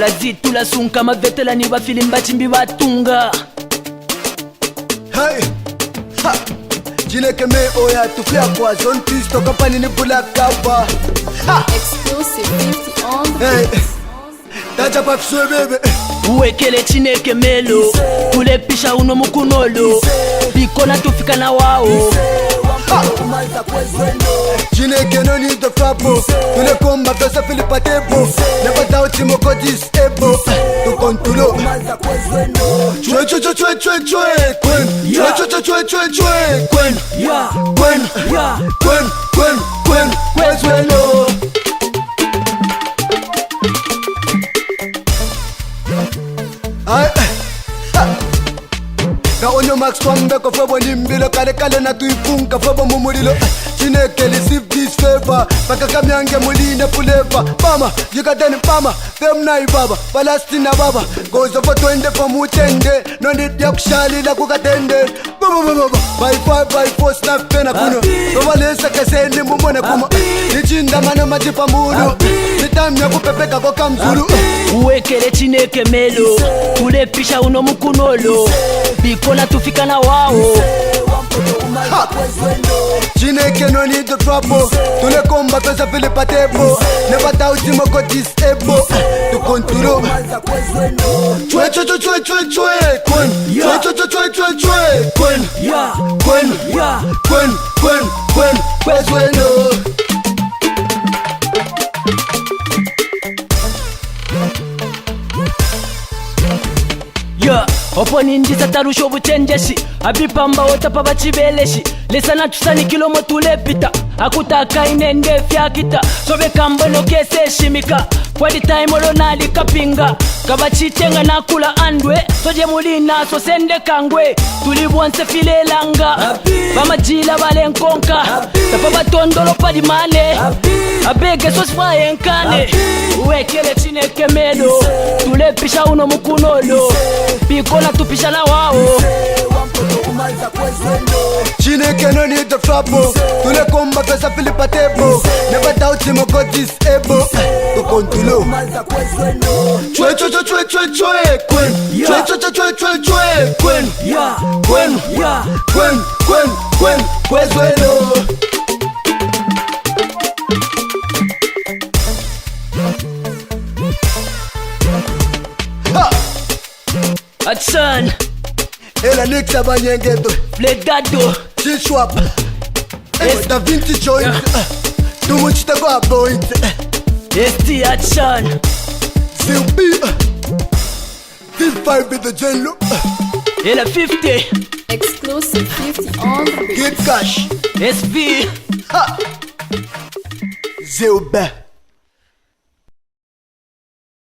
balazitu la sunka mavetelani bafilimba chimbi batunga. Hey, ha, Jineke me oya tupia kwa zone pisto kapani ni bula kaba. Ha, exclusive 50 on the hey, beat. tacha papswe bebe. Uwekele Chineke melo, kulepisha uno mukunolo, bikona tufika na wao. Chineke no need the frappo. Tule komba pesa filipa tebo. Never doubt him oko disable. To control. Chwe chwe chwe chwe chwe chwe Kwen. Chwe chwe chwe chwe chwe chwe Kwen. Kwen. Kwen. Kwen. Kwen. Kwezwelo. Na onyo max kwambe ko fobo nimbilo kale kale na tuifunka fobo mumulilo. Chineke receive this favor paka kamyange muline fuleva. Mama yikadeni mama them na ibaba balastina baba goes over 20 for mutende no need ya kushalila kukatende baba baba by 5 by 4 snap pena kuno baba lesa kasendi mumone kuma nichinda mano majipa mulu nitamya kupepeka kwa kamzulu. Uwekele Chineke melo, kulepisha uno mukunolo, bikona tufika na wao. Chineke no need the trouble. Tule komba pesa filipa tebo. Never doubt him oko disable. To control. Chwe chwe chwe chwe chwe chwe Kwen. Chwe chwe chwe chwe chwe chwe Kwen. Kwen. Kwen. Kwen. Kwen. Kwezwelo. Opo ninjisa tarusho buchenjeshi, abipamba otapa bachibeleshi. Lesana tusani kilomo tulepita, akutaka inende fyakita. Sobe kambono kese shimika, kwa di time olo nali kapinga. Kabachitenga nakula andwe, soje mulina so sende kangwe. Tulibwanse file langa, bamajila bale nkonka. Tapa batondolo padi mane, abege so sfaye nkane. Uwekele Chineke melo, tulepisha uno mukunolo, bikona tupisha na wao. Chineke no need the trouble. Tule komba pesa filipa tebo. Never doubt him oko disable. To control. Chwe chwe chwe chwe chwe chwe Kwen. Chwe chwe chwe chwe chwe chwe Kwen. Kwen. Kwen. Kwen. Kwen. Kwezwelo. Atsan Ela nixa banyengedo. Flegado Chishwap. Da Vinci joint. Tumuchita kwa point. ST Atsan Zilbi. This 5 with the jello. Ela 50 Exclusive 50 on the beat. Get cash. SV Zilba.